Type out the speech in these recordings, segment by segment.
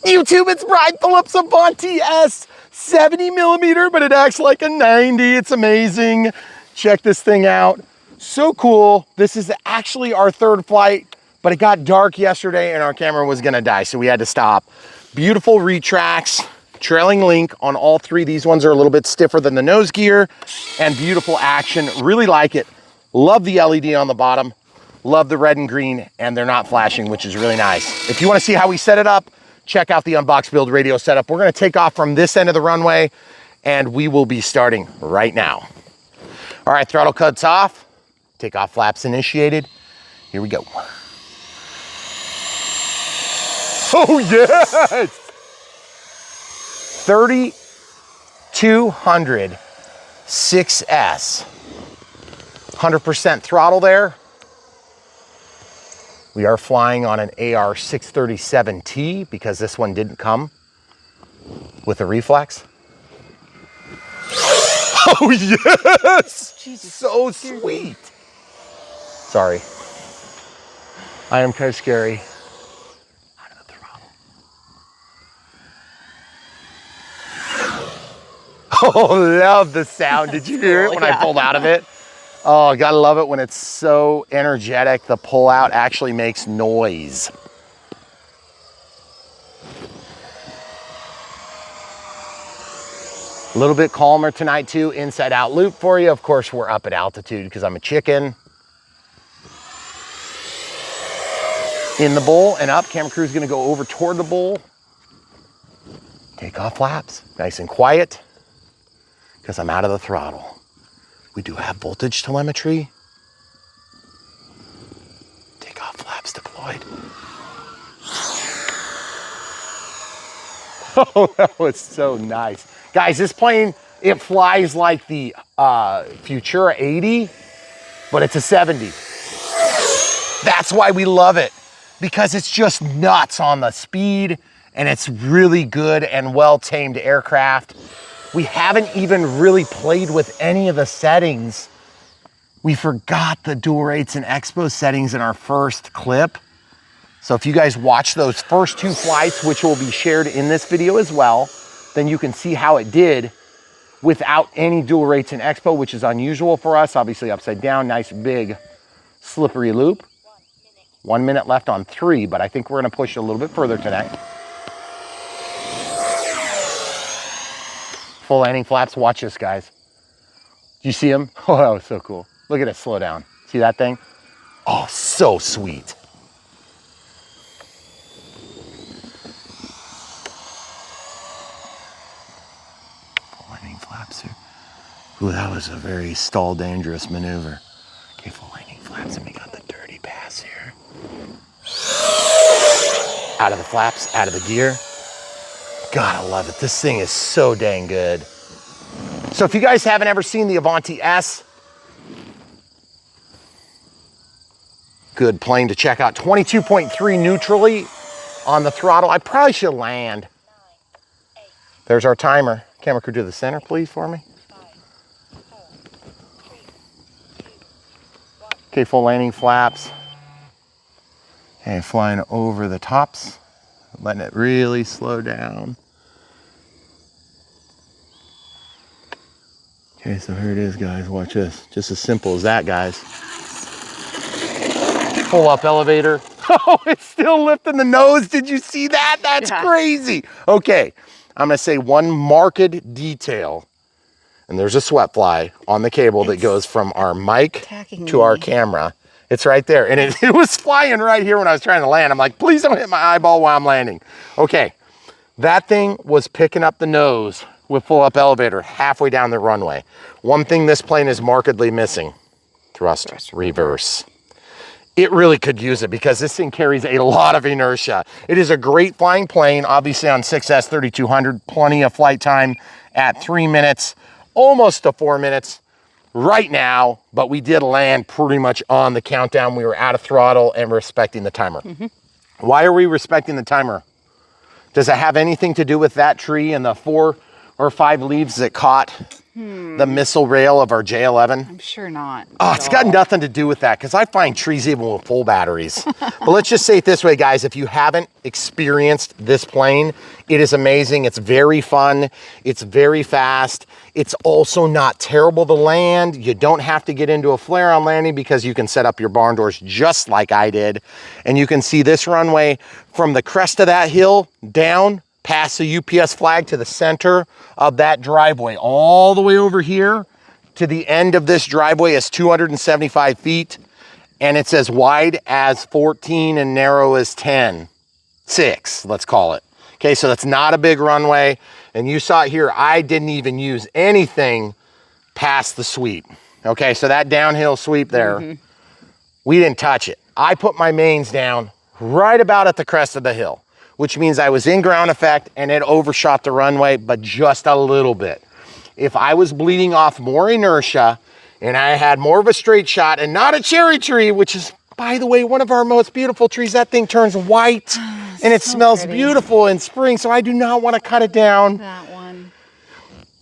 YouTube, it's Brian Phillips Avanti S 70 millimeter, but it acts like a 90. It's amazing. Check this thing out. So cool. This is actually our third flight, but it got dark yesterday and our camera was gonna die, so we had to stop. Beautiful retracts, trailing link on all three. These ones are a little bit stiffer than the nose gear, and beautiful action. Really like it. Love the LED on the bottom. Love the red and green, and they're not flashing, which is really nice. If you wanna see how we set it up, check out the Unbox Build radio setup. We're gonna take off from this end of the runway, and we will be starting right now. All right, throttle cuts off. Takeoff flaps initiated. Here we go. Oh yes! 3200 6S. 100% throttle there. We are flying on an AR 637T because this one didn't come with a reflex. Oh yes! Jesus, so sweet. Sorry. I am kind of scary. Out of the throttle. Oh, love the sound. Did you hear it when I pulled out of it? Oh, gotta love it when it's so energetic. The pull out actually makes noise. A little bit calmer tonight too. Inside out loop for you. Of course, we're up at altitude because I'm a chicken. In the bowl and up. Camera crew's gonna go over toward the bowl. Takeoff flaps, nice and quiet because I'm out of the throttle. We do have voltage telemetry. Takeoff flaps deployed. Oh, that was so nice. Guys, this plane, it flies like the Futura 80, but it's a 70. That's why we love it, because it's just nuts on the speed, and it's really good and well-tamed aircraft. We haven't even really played with any of the settings. We forgot the dual rates and expo settings in our first clip. So if you guys watch those first two flights, which will be shared in this video as well, then you can see how it did without any dual rates and expo, which is unusual for us. Obviously upside down, nice big slippery loop. 1 minute left on 3, but I think we're gonna push a little bit further tonight. Full landing flaps, watch this, guys. Do you see them? Oh, that was so cool. Look at it slow down. See that thing? Oh, so sweet. Full landing flaps here. Ooh, that was a very stall dangerous maneuver. Okay, full landing flaps, and we got the dirty pass here. Out of the flaps, out of the gear. God, I love it. This thing is so dang good. So if you guys haven't ever seen the Avanti S, good plane to check out. 22.3 neutrally on the throttle. I probably should land. There's our timer. Camera crew to the center, please, for me. Okay, full landing flaps. And flying over the tops. Letting it really slow down. Okay, so here it is, guys. Watch this. Just as simple as that, guys. Pull up elevator. Oh, it's still lifting the nose. Did you see that? That's crazy. Okay, I'm gonna say one marked detail. And there's a sweat fly on the cable that goes from our mic to our camera. It's right there. And it was flying right here when I was trying to land. I'm like, please don't hit my eyeball while I'm landing. Okay, that thing was picking up the nose with full up elevator halfway down the runway. One thing this plane is markedly missing, thrust reverse. It really could use it because this thing carries a lot of inertia. It is a great flying plane, obviously on 6S 3200, plenty of flight time at 3 minutes, almost to 4 minutes right now, but we did land pretty much on the countdown. We were out of throttle and respecting the timer. Why are we respecting the timer? Does it have anything to do with that tree and the 4 or 5 leaves that caught the missile rail of our J11? I'm sure not. Oh, it's got nothing to do with that, because I find trees even with full batteries. But let's just say it this way, guys. If you haven't experienced this plane, it is amazing. It's very fun. It's very fast. It's also not terrible to land. You don't have to get into a flare-on landing because you can set up your barn doors just like I did. And you can see this runway from the crest of that hill down past the UPS flag to the center of that driveway, all the way over here to the end of this driveway is 275 feet, and it's as wide as 14 and narrow as 10. 6, let's call it. Okay, so that's not a big runway, and you saw it here, I didn't even use anything past the sweep. Okay, so that downhill sweep there, we didn't touch it. I put my mains down right about at the crest of the hill, which means I was in ground effect and it overshot the runway, but just a little bit. If I was bleeding off more inertia and I had more of a straight shot and not a cherry tree, which is, by the way, one of our most beautiful trees, that thing turns white and it smells beautiful in spring. So I do not want to cut it down. That one.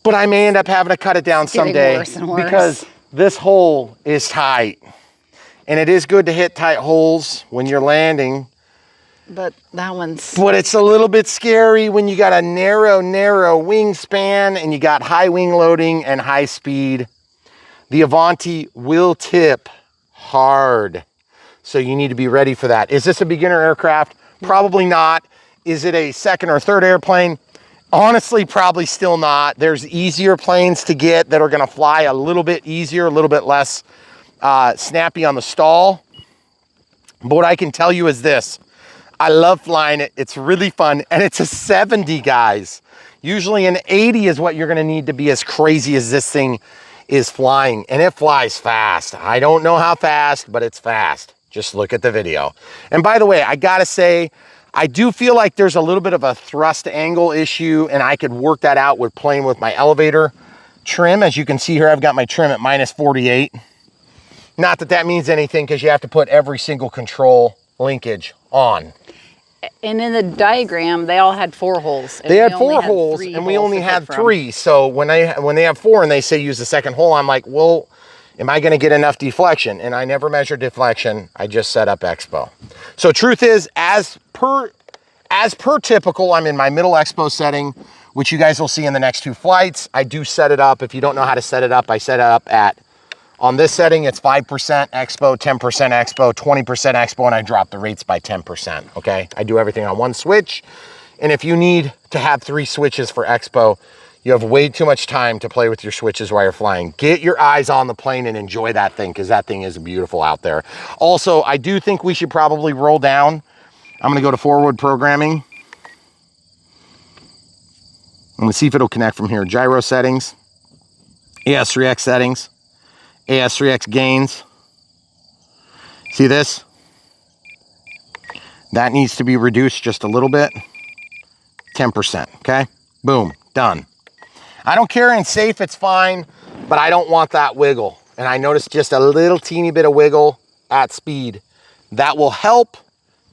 But I may end up having to cut it down someday worse and worse. because this hole is tight. And it is good to hit tight holes when you're landing. But that one's... But it's a little bit scary when you got a narrow wingspan and you got high wing loading and high speed. The Avanti will tip hard. So you need to be ready for that. Is this a beginner aircraft? Probably not. Is it a second or third airplane? Honestly, probably still not. There's easier planes to get that are gonna fly a little bit easier, a little bit less snappy on the stall. But what I can tell you is this. I love flying it. It's really fun. And it's a 70, guys. Usually an 80 is what you're gonna need to be as crazy as this thing is flying. And it flies fast. I don't know how fast, but it's fast. Just look at the video. And by the way, I gotta say, I do feel like there's a little bit of a thrust angle issue, and I could work that out with playing with my elevator trim. As you can see here, I've got my trim at -48. Not that that means anything, because you have to put every single control linkage on. And in the diagram, they all had 4 holes. They had 4 holes, and we only had 3. So when they have 4 and they say use the second hole, I'm like, well, am I going to get enough deflection? And I never measure deflection. I just set up expo. So truth is, as per typical, I'm in my middle expo setting, which you guys will see in the next 2 flights. I do set it up. If you don't know how to set it up, I set it up at, on this setting, it's 5% expo, 10% expo, 20% expo, and I drop the rates by 10%, okay? I do everything on 1 switch. And if you need to have 3 switches for expo, you have way too much time to play with your switches while you're flying. Get your eyes on the plane and enjoy that thing, because that thing is beautiful out there. Also, I do think we should probably roll down. I'm gonna go to forward programming. I'm gonna see if it'll connect from here. Gyro settings, AS3X settings, AS3X gains. See this? That needs to be reduced just a little bit. 10%, okay? Boom, done. I don't care in safe, it's fine, but I don't want that wiggle. And I noticed just a little teeny bit of wiggle at speed. That will help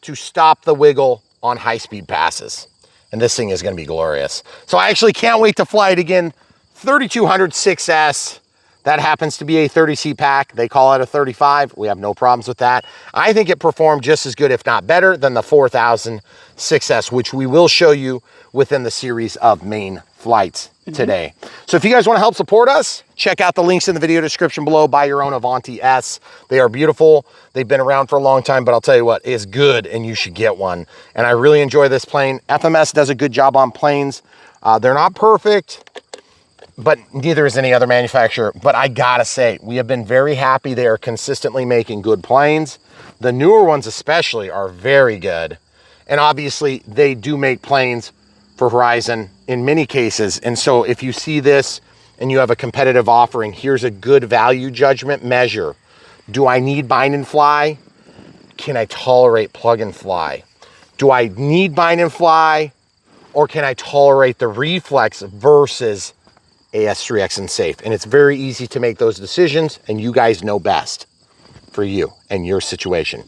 to stop the wiggle on high speed passes. And this thing is gonna be glorious. So I actually can't wait to fly it again. 3200 6S. That happens to be a 30-seat pack. They call it a 35. We have no problems with that. I think it performed just as good, if not better, than the 4000 6S, which we will show you within the series of main flights today. So if you guys want to help support us, check out the links in the video description below. Buy your own Avanti S. They are beautiful. They've been around for a long time, but I'll tell you what, it's good and you should get one. And I really enjoy this plane. FMS does a good job on planes. They're not perfect, but neither is any other manufacturer. But I gotta say, we have been very happy. They are consistently making good planes. The newer ones especially are very good. And obviously they do make planes for Horizon in many cases. And so if you see this and you have a competitive offering, here's a good value judgment measure. Do I need bind and fly? Can I tolerate plug and fly? Do I need bind and fly? Or can I tolerate the reflex versus AS3X and safe? And it's very easy to make those decisions, and you guys know best for you and your situation.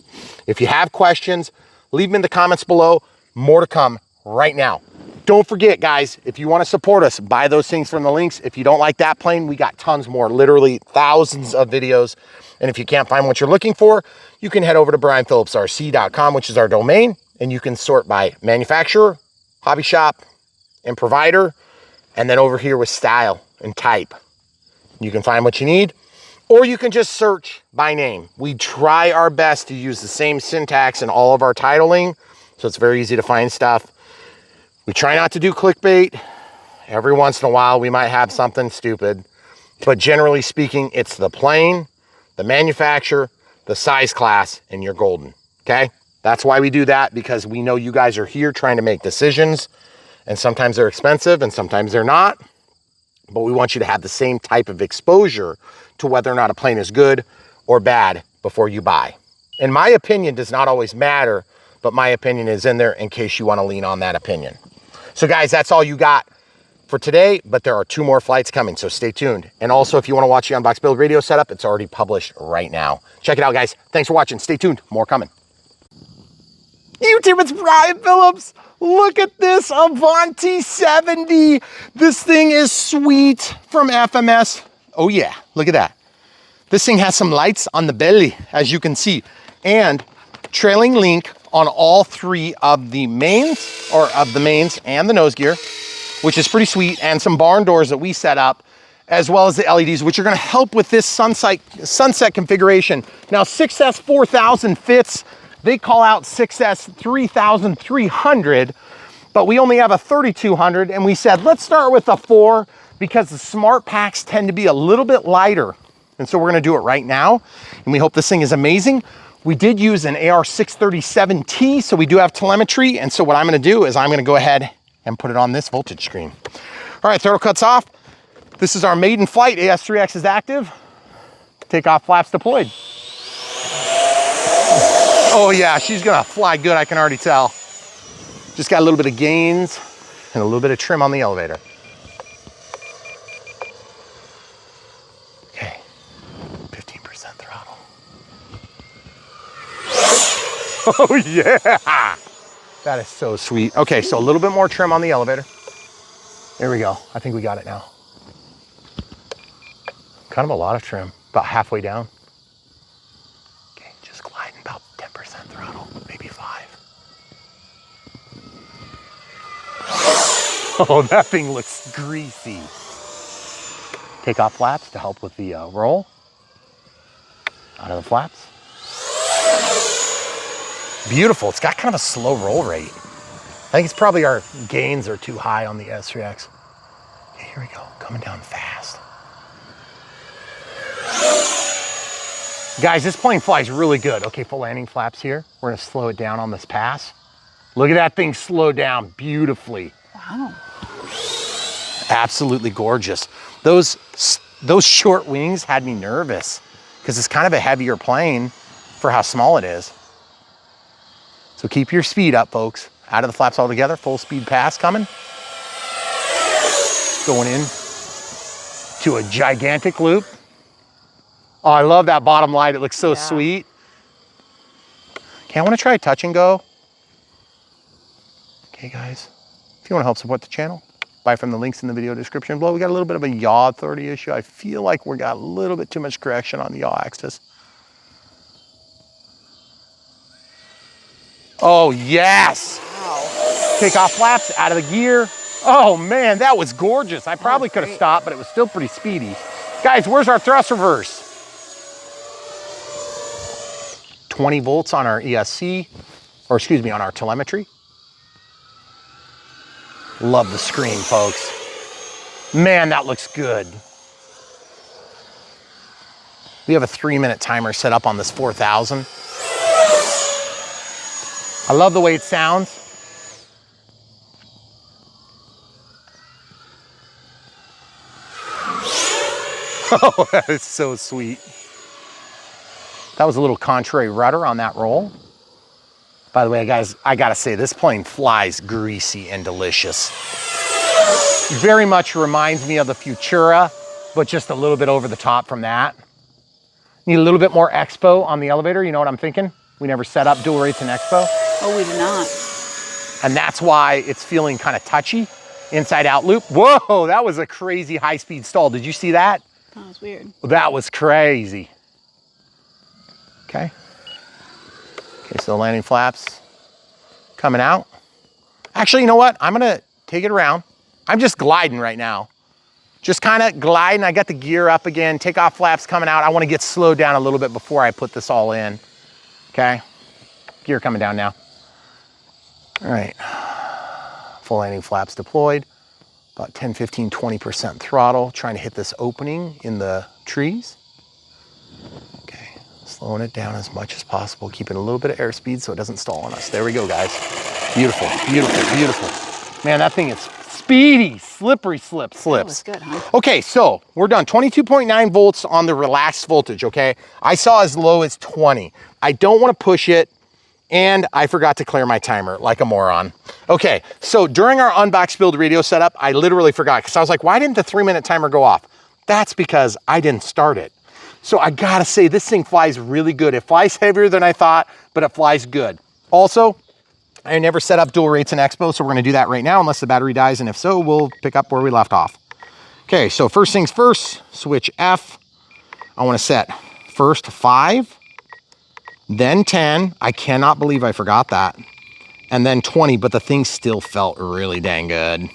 If you have questions, leave them in the comments below. More to come right now. Don't forget, guys, if you want to support us, buy those things from the links. If you don't like that plane, we got tons more, literally thousands of videos. And if you can't find what you're looking for, you can head over to brianphillipsrc.com, which is our domain, and you can sort by manufacturer, hobby shop, and provider, and then over here with style and type. You can find what you need, or you can just search by name. We try our best to use the same syntax in all of our titling, so it's very easy to find stuff. We try not to do clickbait. Every once in a while, we might have something stupid, but generally speaking, it's the plane, the manufacturer, the size class, and you're golden, okay? That's why we do that, because we know you guys are here trying to make decisions, and sometimes they're expensive and sometimes they're not, but we want you to have the same type of exposure to whether or not a plane is good or bad before you buy. And my opinion does not always matter, but my opinion is in there in case you want to lean on that opinion. So guys, that's all you got for today, but there are 2 more flights coming, so stay tuned. And also, if you want to watch the Unbox Build radio setup, it's already published right now. Check it out, guys. Thanks for watching. Stay tuned. More coming. YouTube, it's Brian Phillips. Look at this Avanti 70. This thing is sweet from FMS. Oh yeah, look at that. This thing has some lights on the belly, as you can see, and trailing link on all 3 of the mains, or of the mains and the nose gear, which is pretty sweet, and some barn doors that we set up, as well as the LEDs, which are gonna help with this sunset configuration. Now, 6S 4000 fits. They call out 6S 3300, but we only have a 3200, and we said, let's start with a 4, because the smart packs tend to be a little bit lighter. And so we're gonna do it right now, and we hope this thing is amazing. We did use an AR637T, so we do have telemetry, and so what I'm gonna do is I'm gonna go ahead and put it on this voltage screen. All right, throttle cuts off. This is our maiden flight. AS3X is active. Takeoff flaps deployed. Oh yeah, she's gonna fly good, I can already tell. Just got a little bit of gains and a little bit of trim on the elevator. Okay, 15% throttle. Oh yeah, that is so sweet. Okay, so a little bit more trim on the elevator. There we go, I think we got it now. Kind of a lot of trim, about halfway down. Okay, just gliding about 10% throttle, maybe 5. Oh, that thing looks greasy. Takeoff flaps to help with the roll. Out of the flaps. Beautiful, it's got kind of a slow roll rate. I think it's probably our gains are too high on the S3X. Okay, here we go, coming down fast. Guys, this plane flies really good. Okay, full landing flaps here. We're gonna slow it down on this pass. Look at that thing slow down beautifully. Wow. Absolutely gorgeous. Those short wings had me nervous because it's kind of a heavier plane for how small it is. So keep your speed up, folks. Out of the flaps altogether, full speed pass coming. Going in to a gigantic loop. Oh, I love that bottom light. It looks so sweet. Okay, I want to try touch and go. Okay, guys, if you want to help support the channel, buy from the links in the video description below. We got a little bit of a yaw authority issue. I feel like we got a little bit too much correction on the yaw axis. Oh, yes. Wow. Takeoff flaps out of the gear. Oh, man, that was gorgeous. I probably could have stopped, but it was still pretty speedy. Guys, where's our thrust reverse? 20 volts on our ESC, or excuse me, on our telemetry. Love the screen, folks. Man, that looks good. We have a 3-minute timer set up on this 4000. I love the way it sounds. Oh, that is so sweet. That was a little contrary rudder on that roll. By the way, guys, I gotta say, this plane flies greasy and delicious. Very much reminds me of the Futura, but just a little bit over the top from that. Need a little bit more expo on the elevator, you know what I'm thinking? We never set up dual rates in expo. Oh, we did not. And that's why it's feeling kind of touchy. Inside out loop. Whoa, that was a crazy high speed stall. Did you see that? That was weird. That was crazy. Okay. Okay, so the landing flaps coming out. Actually, you know what? I'm gonna take it around. I'm just gliding right now. Just kind of gliding. I got the gear up again. Takeoff flaps coming out. I want to get slowed down a little bit before I put this all in. Okay. Gear coming down now. All right. Full landing flaps deployed. About 10, 15, 20% throttle. Trying to hit this opening in the trees. Okay. Slowing it down as much as possible. Keeping a little bit of airspeed so it doesn't stall on us. There we go, guys. Beautiful, beautiful, beautiful. Man, that thing is speedy, slippery slips. That was good, huh? Okay, so we're done. 22.9 volts on the relaxed voltage, okay? I saw as low as 20. I don't want to push it, and I forgot to clear my timer like a moron. Okay, so during our unbox build radio setup, I literally forgot because I was like, why didn't the 3-minute timer go off? That's because I didn't start it. So I gotta say, this thing flies really good. It flies heavier than I thought, but it flies good. Also, I never set up dual rates in Expo, so we're gonna do that right now unless the battery dies, and if so, we'll pick up where we left off. Okay, so first things first, switch F. I wanna set first 5, then 10. I cannot believe I forgot that. And then 20, but the thing still felt really dang good.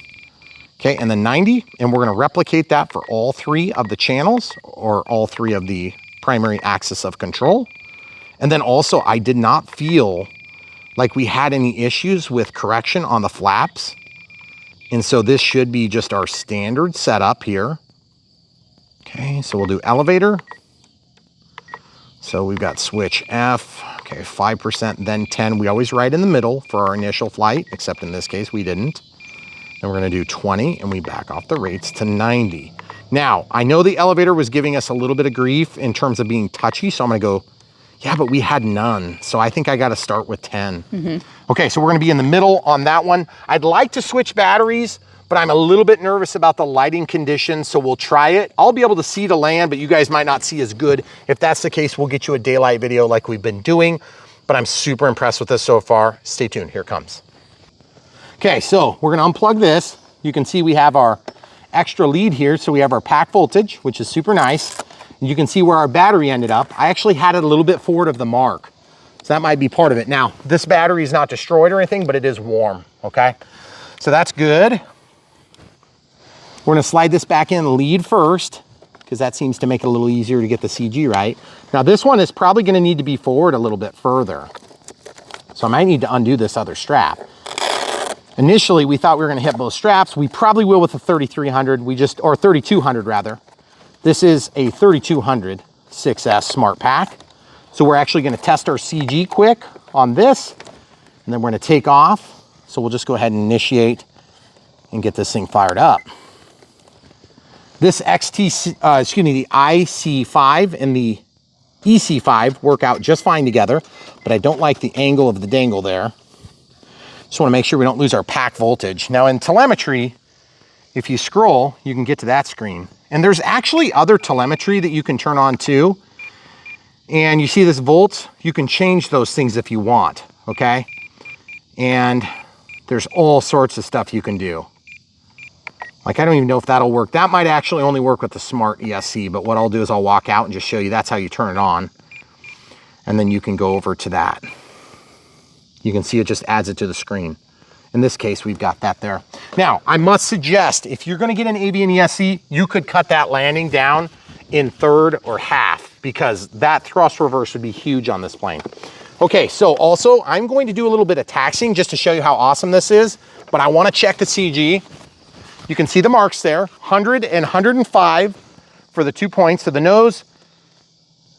Okay, and then 90, and we're gonna replicate that for all 3 of the channels, or all 3 of the primary axis of control. And then also, I did not feel like we had any issues with correction on the flaps. And so this should be just our standard setup here. Okay, so we'll do elevator. So we've got switch F, okay, 5%, then 10. We always ride in the middle for our initial flight, except in this case, we didn't. Then we're gonna do 20, and we back off the rates to 90. Now, I know the elevator was giving us a little bit of grief in terms of being touchy, so I'm gonna go, yeah, but we had none. So I think I gotta start with 10. Okay, so we're gonna be in the middle on that one. I'd like to switch batteries, but I'm a little bit nervous about the lighting conditions, so we'll try it. I'll be able to see to land, but you guys might not see as good. If that's the case, we'll get you a daylight video like we've been doing, but I'm super impressed with this so far. Stay tuned, here it comes. Okay, so we're gonna unplug this. You can see we have our extra lead here, so we have our pack voltage, which is super nice. And you can see where our battery ended up. I actually had it a little bit forward of the mark, so that might be part of it. Now, this battery is not destroyed or anything, but it is warm, okay? So that's good. We're gonna slide this back in lead first, because that seems to make it a little easier to get the CG right. Now this one is probably gonna need to be forward a little bit further. So I might need to undo this other strap. Initially, we thought we were gonna hit both straps. We probably will with the 3300, or 3200 rather. This is a 3200 6S Smart Pack. So we're actually gonna test our CG quick on this, and then we're gonna take off. So we'll just go ahead and initiate and get this thing fired up. This the IC5 and the EC5 work out just fine together, but I don't like the angle of the dangle there. Just wanna make sure we don't lose our pack voltage. Now in telemetry, if you scroll, you can get to that screen. And there's actually other telemetry that you can turn on too. And you see this volts, you can change those things if you want, okay? And there's all sorts of stuff you can do. Like, I don't even know if that'll work. That might actually only work with the Smart ESC, but what I'll do is I'll walk out and just show you that's how you turn it on. And then you can go over to that. You can see it just adds it to the screen. In this case, we've got that there. Now, I must suggest, if you're gonna get an Avian ESC, you could cut that landing down in third or half, because that thrust reverse would be huge on this plane. Okay, so also, I'm going to do a little bit of taxiing just to show you how awesome this is, but I wanna check the CG. You can see the marks there, 100 and 105 for the 2 points. So the nose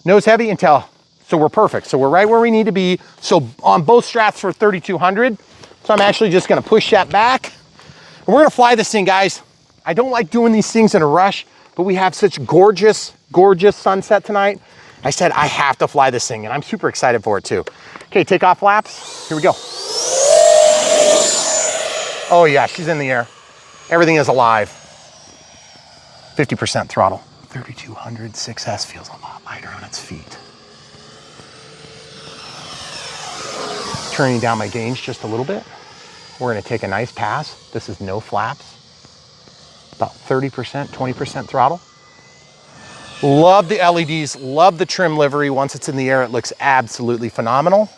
heavy and tail. So we're perfect. So we're right where we need to be. So on both straps for 3200. So I'm actually just gonna push that back. And we're gonna fly this thing, guys. I don't like doing these things in a rush, but we have such gorgeous, gorgeous sunset tonight. I said I have to fly this thing, and I'm super excited for it too. Okay, take off flaps. Here we go. Oh yeah, she's in the air. Everything is alive. 50% throttle. 3200 6S feels a lot lighter on its feet. Turning down my gauge just a little bit. We're gonna take a nice pass. This is no flaps. About 30%, 20% throttle. Love the LEDs, love the trim livery. Once it's in the air, it looks absolutely phenomenal.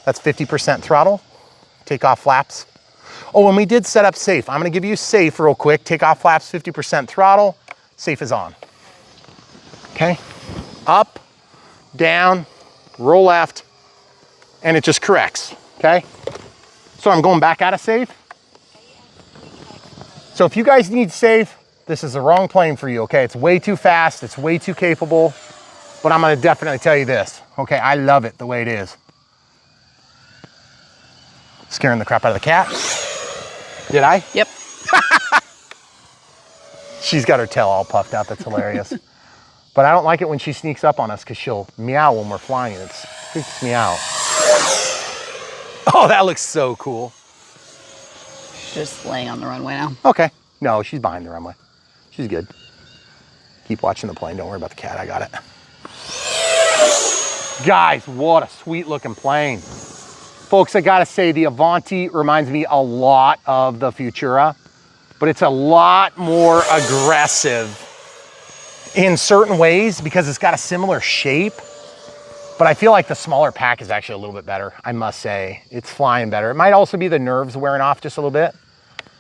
That's 50% throttle. Take off flaps. Oh, and we did set up safe. I'm gonna give you safe real quick. Take off flaps, 50% throttle. Safe is on. Okay, up, down, roll left, and it just corrects, okay? So I'm going back out of safe. So if you guys need safe, this is the wrong plane for you, okay? It's way too fast, it's way too capable, but I'm gonna definitely tell you this, okay? I love it the way it is. Scaring the crap out of the cat. Did I? Yep. She's got her tail all puffed out, that's hilarious. But I don't like it when she sneaks up on us because she'll meow when we're flying and it freaks me out. Oh, that looks so cool. Just laying on the runway now. Okay. No, she's behind the runway. She's good. Keep watching the plane. Don't worry about the cat. I got it. Guys, what a sweet looking plane. Folks, I gotta say the Avanti reminds me a lot of the Futura, but it's a lot more aggressive in certain ways because it's got a similar shape. But I feel like the smaller pack is actually a little bit better, I must say. It's flying better. It might also be the nerves wearing off just a little bit.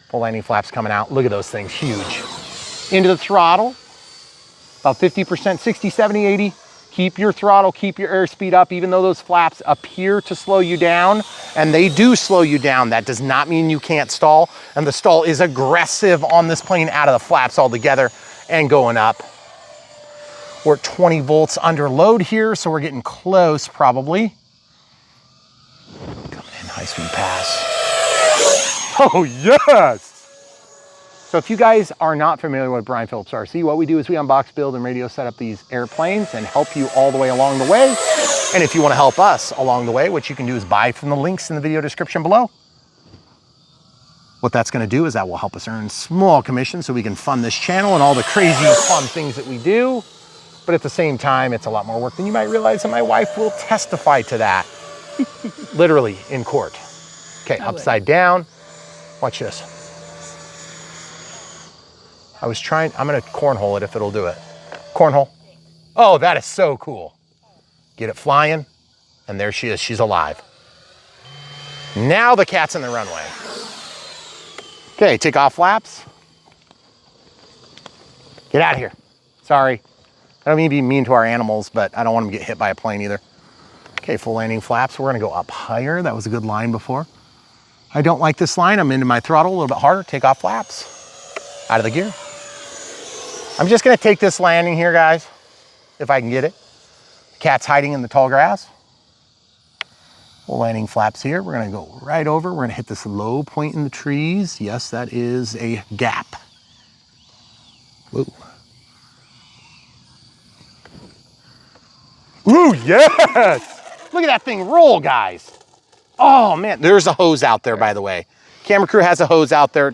Full landing flaps coming out. Look at those things, huge. Into the throttle, about 50%, 60, 70, 80. Keep your throttle, keep your airspeed up, even though those flaps appear to slow you down, and they do slow you down. That does not mean you can't stall, and the stall is aggressive on this plane out of the flaps altogether and going up. We're at 20 volts under load here, so we're getting close probably. Coming in, high speed pass. Oh, yes! So if you guys are not familiar with Brian Phillips RC, what we do is we unbox, build, and radio set up these airplanes and help you all the way along the way. And if you want to help us along the way, what you can do is buy from the links in the video description below. What that's going to do is that will help us earn small commissions so we can fund this channel and all the crazy fun things that we do. But at the same time, it's a lot more work than you might realize, and my wife will testify to that, literally in court. Okay, upside down. Watch this. I'm gonna cornhole it if it'll do it. Cornhole. Oh, that is so cool. Get it flying, and there she is, she's alive. Now the cat's in the runway. Okay, take off flaps. Get out of here. Sorry. I don't mean to be mean to our animals, but I don't want them to get hit by a plane either. Okay, full landing flaps. We're gonna go up higher. That was a good line before. I don't like this line. I'm into my throttle a little bit harder. Take off flaps. Out of the gear. I'm just gonna take this landing here, guys, if I can get it. Cat's hiding in the tall grass. Full landing flaps here. We're gonna go right over. We're gonna hit this low point in the trees. Yes, that is a gap. Whoa. Ooh, yes! Look at that thing roll, guys. Oh man, there's a hose out there, by the way. Camera crew has a hose out there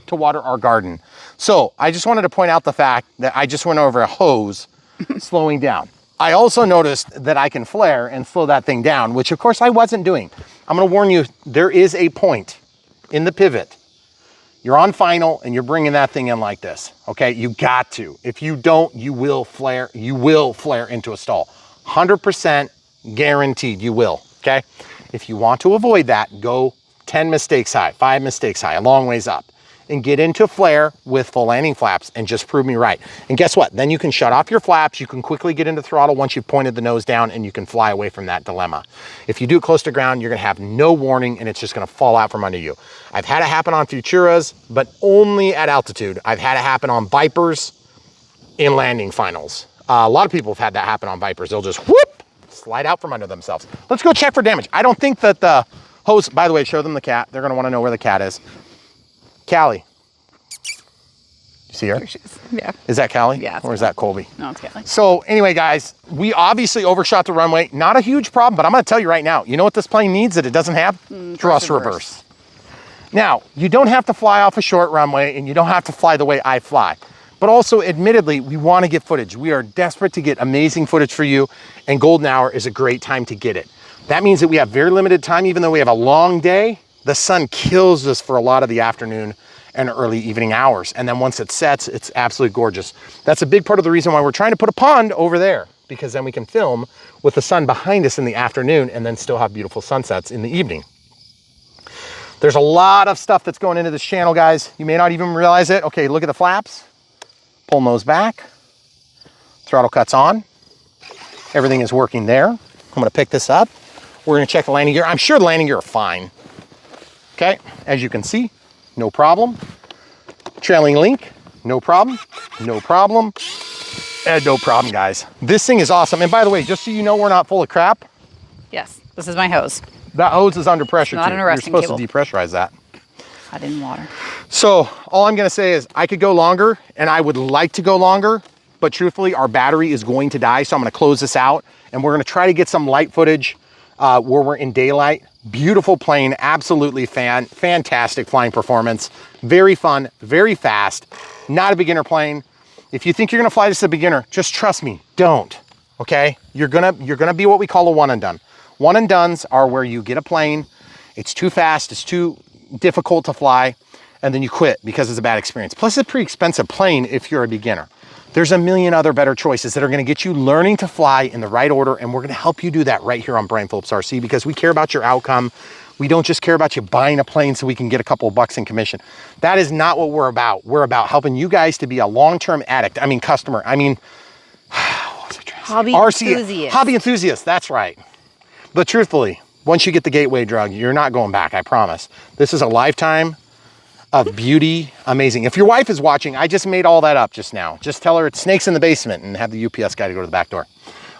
to water our garden. So I just wanted to point out the fact that I just went over a hose slowing down. I also noticed that I can flare and slow that thing down, which of course I wasn't doing. I'm gonna warn you, there is a point in the pivot. You're on final and you're bringing that thing in like this, okay? You got to. If you don't, you will flare into a stall. 100% guaranteed you will, okay? If you want to avoid that, go 10 mistakes high, 5 mistakes high, a long ways up, and get into flare with full landing flaps and just prove me right. And guess what? Then you can shut off your flaps, you can quickly get into throttle once you've pointed the nose down, and you can fly away from that dilemma. If you do it close to ground, you're gonna have no warning and it's just gonna fall out from under you. I've had it happen on Futuras, but only at altitude. I've had it happen on Vipers in landing finals. A lot of people have had that happen on Vipers. They'll just whoop, slide out from under themselves. Let's go check for damage. I don't think that the hose, by the way, show them the cat. They're gonna wanna know where the cat is. Callie. You see her? There she is. Yeah. Is that Callie? Yeah. Or is that Colby? No, it's Callie. So anyway, guys, we obviously overshot the runway. Not a huge problem, but I'm gonna tell you right now, you know what this plane needs that it doesn't have? Thrust reverse. Now, you don't have to fly off a short runway and you don't have to fly the way I fly. But also, admittedly, we want to get footage. We are desperate to get amazing footage for you, and golden hour is a great time to get it. That means that we have very limited time, even though we have a long day, The sun kills us for a lot of the afternoon and early evening hours. And then once it sets, it's absolutely gorgeous. That's a big part of the reason why we're trying to put a pond over there, because then we can film with the sun behind us in the afternoon and then still have beautiful sunsets in the evening. There's a lot of stuff that's going into this channel, guys. You may not even realize it. Okay, look at the flaps. Pulling those back. Throttle cuts on. Everything is working there. I'm gonna pick this up. We're gonna check the landing gear. I'm sure the landing gear are fine. Okay, as you can see, no problem. Trailing link, no problem. No problem. And no problem, guys. This thing is awesome. And by the way, just so you know, we're not full of crap. Yes, this is my hose. That hose is under pressure Not too. an You're arresting supposed cable. to depressurize that. I didn't water. So all I'm gonna say is I could go longer, and I would like to go longer, but truthfully our battery is going to die. So I'm gonna close this out, and we're gonna try to get some light footage where we're in daylight. Beautiful plane, absolutely fantastic flying performance. Very fun, very fast, not a beginner plane. If you think you're gonna fly this as a beginner, just trust me, don't, okay? You're gonna be what we call a one and done. One and dones are where you get a plane, it's too fast, it's too difficult to fly, and then you quit because it's a bad experience. Plus, it's a pretty expensive plane if you're a beginner. There's a million other better choices that are gonna get you learning to fly in the right order, and we're gonna help you do that right here on Brian Phillips RC, because we care about your outcome. We don't just care about you buying a plane so we can get a couple of bucks in commission. That is not what we're about. We're about helping you guys to be a long-term addict. I mean, customer. I mean, what was I trying to say? Hobby enthusiast. Hobby enthusiast, that's right. But truthfully, once you get the gateway drug, you're not going back, I promise. This is a lifetime of beauty, amazing. If your wife is watching, I just made all that up just now. Just tell her it's snakes in the basement and have the UPS guy to go to the back door.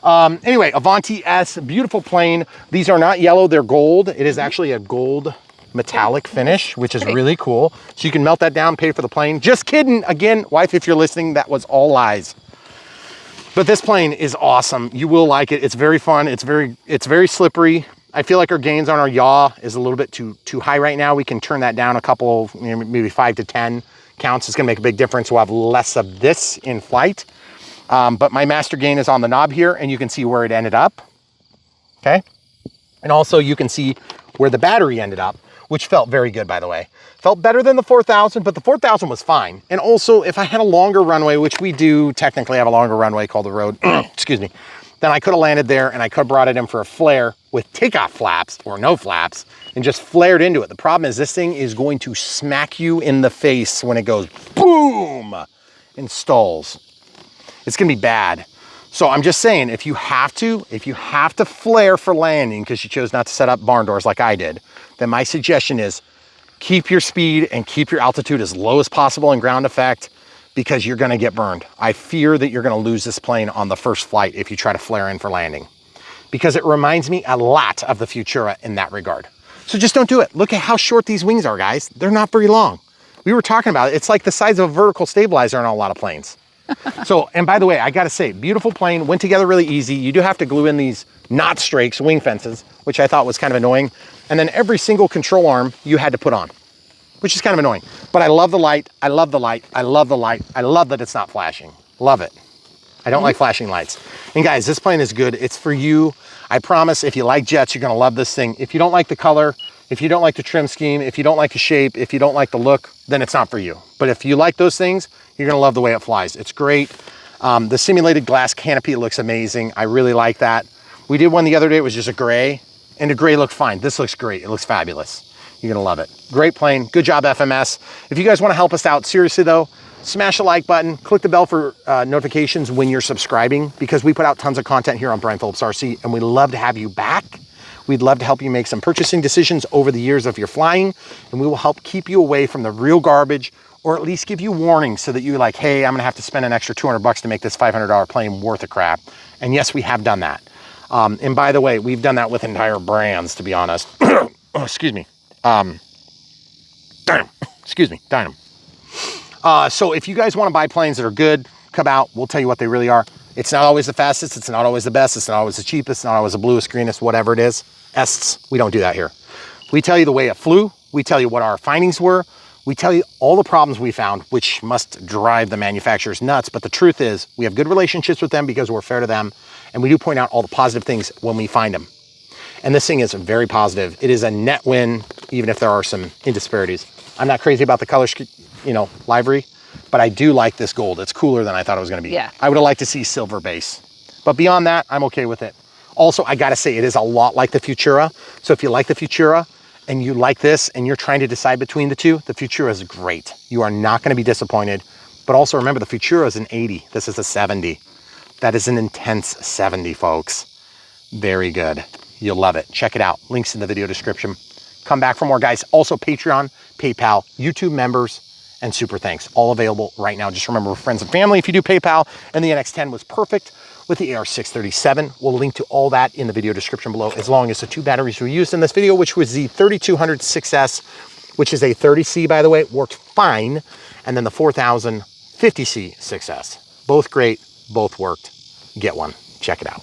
Anyway, Avanti S, beautiful plane. These are not yellow, they're gold. It is actually a gold metallic finish, which is really cool. So you can melt that down, pay for the plane. Just kidding. Again, wife, if you're listening, that was all lies. But this plane is awesome. You will like it. It's very fun. It's very slippery. I feel like our gains on our yaw is a little bit too high right now. We can turn that down a couple, maybe 5 to 10 counts. It's gonna make a big difference. We'll have less of this in flight. But my master gain is on the knob here, and you can see where it ended up, okay? And also you can see where the battery ended up, which felt very good, by the way. Felt better than the 4000, but the 4000 was fine. And also, if I had a longer runway, which we do technically have a longer runway called the road, excuse me, then I could have landed there and I could have brought it in for a flare with takeoff flaps or no flaps and just flared into it. The problem is this thing is going to smack you in the face when it goes boom and stalls. It's gonna be bad. So I'm just saying, if you have to flare for landing because you chose not to set up barn doors like I did, then my suggestion is keep your speed and keep your altitude as low as possible in ground effect, because you're gonna get burned. I fear that you're gonna lose this plane on the first flight if you try to flare in for landing, because it reminds me a lot of the Futura in that regard. So just don't do it. Look at how short these wings are, guys. They're not very long. We were talking about it. It's like the size of a vertical stabilizer on a lot of planes. So, and by the way, I gotta say, beautiful plane, went together really easy. You do have to glue in these knot strakes, wing fences, which I thought was kind of annoying. And then every single control arm you had to put on, which is kind of annoying. But I love the light, I love the light, I love the light. I love that it's not flashing. Love it. I don't like flashing lights. And guys, this plane is good. It's for you. I promise, if you like jets, you're gonna love this thing. If you don't like the color, if you don't like the trim scheme, if you don't like the shape, if you don't like the look, then it's not for you. But if you like those things, you're gonna love the way it flies. It's great. The simulated glass canopy looks amazing. I really like that. We did one the other day, it was just a gray, and the gray looked fine. This looks great, it looks fabulous. You're gonna love it. Great plane, good job FMS. If you guys wanna help us out, seriously though, smash the like button, click the bell for notifications when you're subscribing, because we put out tons of content here on Brian Phillips RC, and we'd love to have you back. We'd love to help you make some purchasing decisions over the years of your flying, and we will help keep you away from the real garbage, or at least give you warnings so that you're like, hey, I'm gonna have to spend an extra 200 bucks to make this $500 plane worth of crap. And yes, we have done that. And by the way, we've done that with entire brands, to be honest. Oh, excuse me. Dynam. Excuse me, Dynam. So if you guys wanna buy planes that are good, come out, we'll tell you what they really are. It's not always the fastest, it's not always the best, it's not always the cheapest, it's not always the bluest, greenest, whatever it is. We don't do that here. We tell you the way it flew, we tell you what our findings were, we tell you all the problems we found, which must drive the manufacturers nuts, but the truth is, we have good relationships with them because we're fair to them, and we do point out all the positive things when we find them. And this thing is very positive. It is a net win even if there are some indisparities. I'm not crazy about the color, you know, livery, but I do like this gold. It's cooler than I thought it was gonna be. Yeah. I would have liked to see silver base. But beyond that, I'm okay with it. Also, I gotta say, it is a lot like the Futura. So if you like the Futura and you like this and you're trying to decide between the two, the Futura is great. You are not gonna be disappointed. But also remember, the Futura is an 80. This is a 70. That is an intense 70, folks. Very good. You'll love it. Check it out. Links in the video description. Come back for more, guys. Also, Patreon, PayPal, YouTube members, and super thanks. All available right now. Just remember, we're friends and family if you do PayPal. And the NX10 was perfect with the AR637. We'll link to all that in the video description below, as long as the 2 batteries we used in this video, which was the 3200 6S, which is a 30C, by the way, worked fine. And then the 4050C 6S. Both great, both worked. Get one. Check it out.